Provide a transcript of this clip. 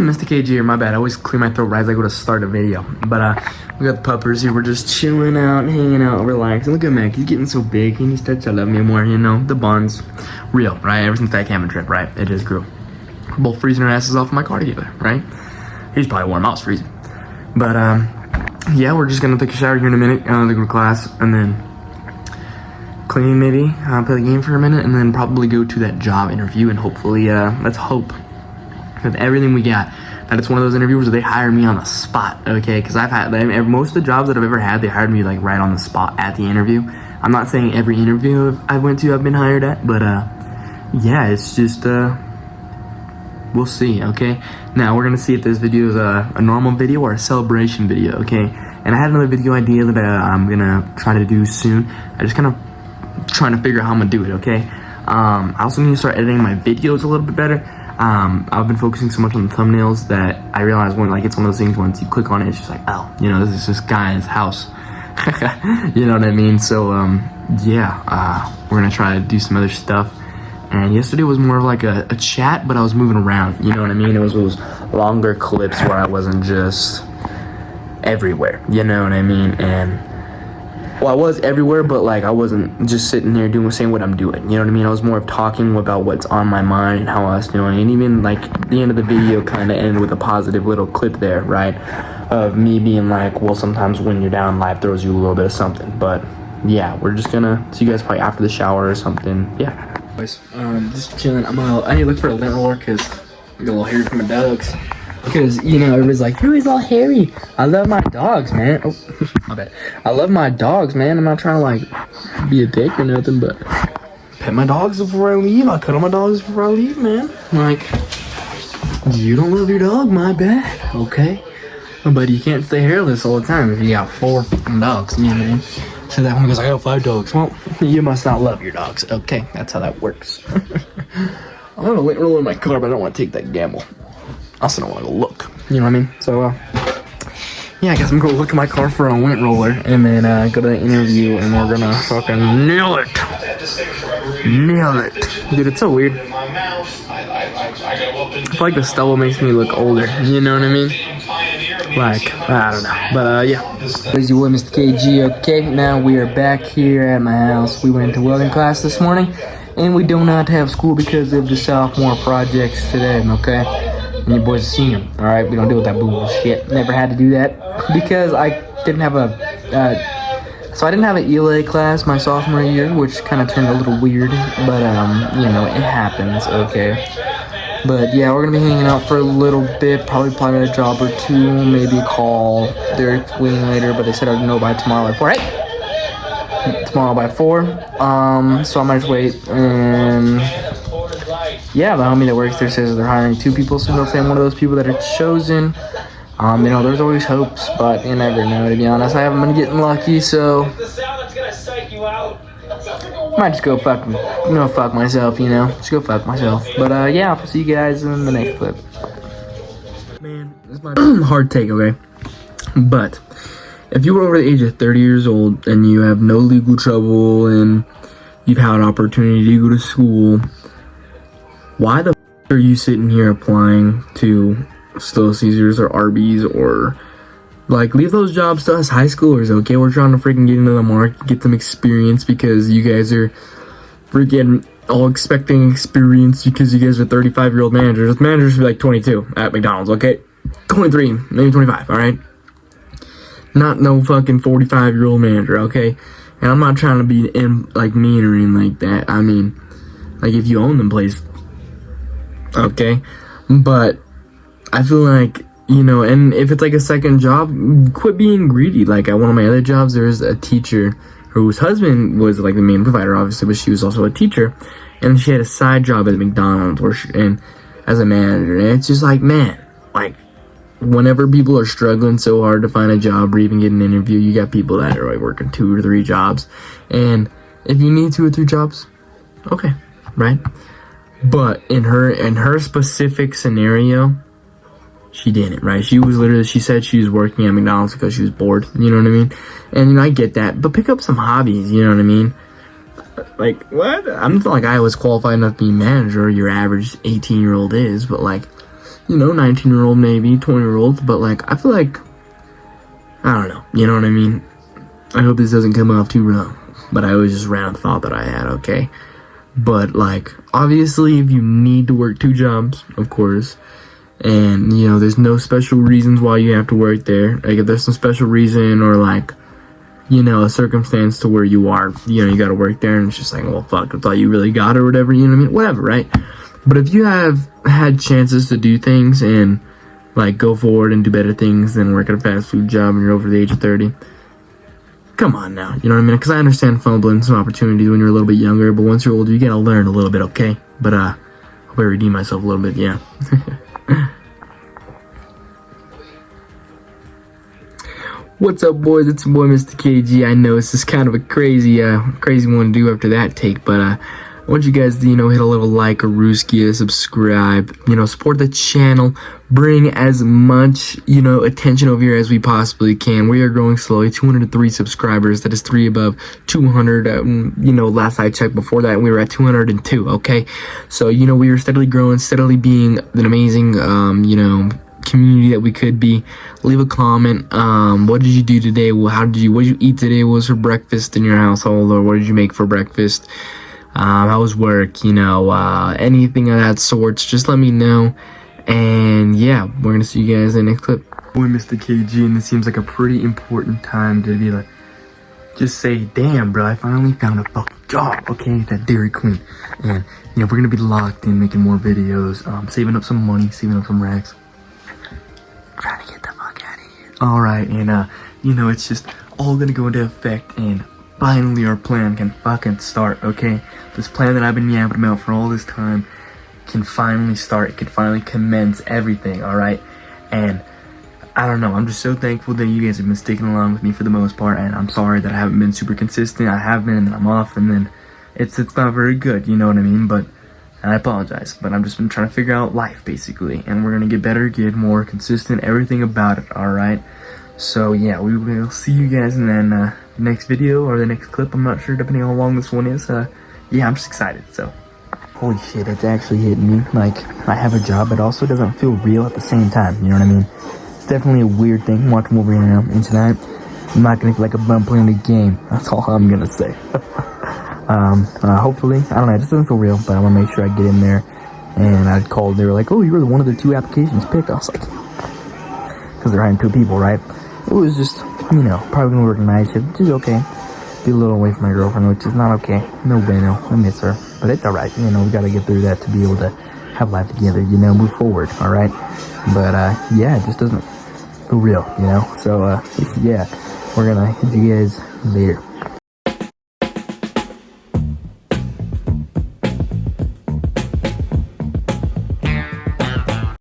Mr. KG here, my bad. I always clear my throat right as I go to start a video. But we got the puppers here. We're just chilling out, hanging out, relaxing. Look at Mac, he's getting so big. He starts to love me more, you know. The bond's real, right? Ever since that camping trip, right? It just grew. We're both freezing our asses off in my car together, right? He's probably warm, I was freezing. But yeah, we're just gonna take a shower here in a minute, go to class, and then clean maybe, play the game for a minute, and then probably go to that job interview, and hopefully, let's hope with everything we got that it's one of those interviews where they hire me on the spot, okay? Because I've had most of the jobs that I've ever had, they hired me like right on the spot at the interview. I'm not saying every interview I went to I've been hired at, but yeah, it's just we'll see, okay? Now we're gonna see if this video is a normal video or a celebration video, okay? And I had another video idea that I'm gonna try to do soon. I just kind of trying to figure out how I'm gonna do it, okay? I also need to start editing my videos a little bit better. I've been focusing so much on the thumbnails that I realized when like it's one of those things once you click on it, it's just like, oh, you know, this is this guy in his house. You know what I mean? So yeah, we're gonna try to do some other stuff. And yesterday was more of like a chat, but I was moving around, you know what I mean? It was those longer clips where I wasn't just everywhere, you know what I mean? And well, I was everywhere, but like I wasn't just sitting there saying what I'm doing, you know what I mean? I was more of talking about what's on my mind and how I was feeling. And even like the end of the video kind of ended with a positive little clip there, right? Of me being like, well, sometimes when you're down, life throws you a little bit of something. But yeah, we're just gonna see you guys probably after the shower or something. Yeah. Just chilling. I need to look for a lint roller because I get a little hairy from my dogs. Because, you know, everybody's like, Harry's all hairy. I love my dogs, man. Oh, my bad. I love my dogs, man. I'm not trying to, like, be a dick or nothing, but pet my dogs before I leave. I cuddle my dogs before I leave, man. Like, you don't love your dog, my bad, okay? But you can't stay hairless all the time if you got 4 fucking dogs, you know what I mean? So that one goes, I got 5 dogs. Well, you must not love your dogs, okay? That's how that works. I'm gonna lint roll in my car, but I don't want to take that gamble. I also don't want to go look, you know what I mean? So, yeah, I guess I'm going to look at my car for a lint roller and then go to the interview and we're going to fucking nail it. Nail it. Dude, it's so weird. I feel like the stubble makes me look older, you know what I mean? Like, I don't know. But, yeah. There's your boy, Mr. KG, okay? Now we are back here at my house. We went to welding class this morning and we do not have school because of the sophomore projects today, okay? And your boy's a senior, all right? We don't deal with that bullshit. Never had to do that because I didn't have so I didn't have an ELA class my sophomore year, which kind of turned a little weird, but you know, it happens, okay? But yeah, we're gonna be hanging out for a little bit, probably apply to a job or two, maybe call Derek Wing later, but they said I'd know by tomorrow by 4, right? Tomorrow by 4, so I might just wait and yeah, the homie that works there says they're hiring 2 people, so hopefully I'm one of those people that are chosen. You know, there's always hopes, but you never know, to be honest. I haven't been getting lucky, so might just go fuck myself, you know. Just go fuck myself. But yeah, I'll see you guys in the next clip. Man, this is my hard take, okay? But if you were over the age of 30 years old and you have no legal trouble and you've had an opportunity to go to school, why the are you sitting here applying to Little Caesars or Arby's or like leave those jobs to us high schoolers, okay? We're trying to freaking get into the market, get some experience because you guys are freaking all expecting experience because you guys are 35-year-old managers. Managers should be like 22 at McDonald's, okay? 23, maybe 25, all right? Not no fucking 45-year-old manager, okay? And I'm not trying to be like mean or anything like that. I mean, like if you own them, please. Okay, but I feel like, you know, and if it's like a second job, quit being greedy. Like at one of my other jobs, there's a teacher whose husband was like the main provider, obviously, but she was also a teacher, and she had a side job at McDonald's and as a manager. And it's just like, man, like whenever people are struggling so hard to find a job or even get an interview, you got people that are like working 2 or 3 jobs, and if you need 2 or 3 jobs, okay, right? But in her specific scenario, she didn't, right? She said she was working at McDonald's because she was bored, you know what I mean? And you know, I get that, but pick up some hobbies, you know what I mean? Like, what? I'm not like I was qualified enough to be a manager, your average 18-year-old is, but like, you know, 19-year-old maybe, 20-year-old, but like, I feel like, I don't know, you know what I mean? I hope this doesn't come off too wrong, but I always just ran a thought that I had, okay? But like, obviously, if you need to work 2 jobs, of course, and, you know, there's no special reasons why you have to work there. Like, if there's some special reason or, like, you know, a circumstance to where you are, you know, you gotta work there, and it's just like, well, fuck, I thought you really got it or whatever, you know what I mean? Whatever, right? But if you have had chances to do things and, like, go forward and do better things than work at a fast food job and you're over the age of 30, come on now, you know what I mean? Because I understand fumbling some opportunities when you're a little bit younger, but once you're older, you gotta learn a little bit, okay? But, I hope I redeem myself a little bit, yeah. What's up, boys? It's your boy, Mr. KG. I know it's just kind of a crazy one to do after that take, but I want you guys to, you know, hit a little like, a rooski, subscribe, you know, support the channel, bring as much, you know, attention over here as we possibly can. We are growing slowly, 203 subscribers. That is 3 above 200. You know, last I checked, before that, we were at 202, okay? So, you know, we are steadily growing, steadily being an amazing, you know, community that we could be. Leave a comment. What did you do today? Well, what did you eat today? What was for breakfast in your household, or what did you make for breakfast? How was work? You know, anything of that sorts, just let me know. And yeah, we're gonna see you guys in the next clip. Boy, Mr. KG, and this seems like a pretty important time to be like, just say, damn, bro, I finally found a fucking job, okay, at Dairy Queen. And, you know, we're gonna be locked in, making more videos, saving up some money, saving up some racks. Trying to get the fuck out of here. Alright, and, you know, it's just all gonna go into effect, and finally our plan can fucking start, okay? This plan that I've been yapping about for all this time can finally start. It can finally commence everything, alright? And I don't know, I'm just so thankful that you guys have been sticking along with me for the most part, and I'm sorry that I haven't been super consistent. I have been, and then I'm off, and then it's not very good, you know what I mean? But I apologize, but I've just been trying to figure out life, basically, and we're gonna get better, get more consistent, everything about it, alright? So yeah, we will see you guys in the next video, or the next clip, I'm not sure, depending on how long this one is. Yeah, I'm just excited, so. Holy shit, it's actually hitting me. Like, I have a job, but also doesn't feel real at the same time, you know what I mean? It's definitely a weird thing watching Wolverine and tonight. I'm not gonna feel like a bum playing the game. That's all I'm gonna say. Hopefully, I don't know, it just doesn't feel real, but I wanna make sure I get in there. And I called, they were like, oh, you were one of the 2 applications picked. I was like, because they're hiring 2 people, right? It was just, you know, probably gonna work night shift, which is okay. Be a little away from my girlfriend, which is not okay. No bueno, I miss her. But it's alright, you know, we gotta get through that to be able to have life together, you know, move forward, alright? But, yeah, it just doesn't feel real, you know? So, yeah, we're gonna hit you guys later.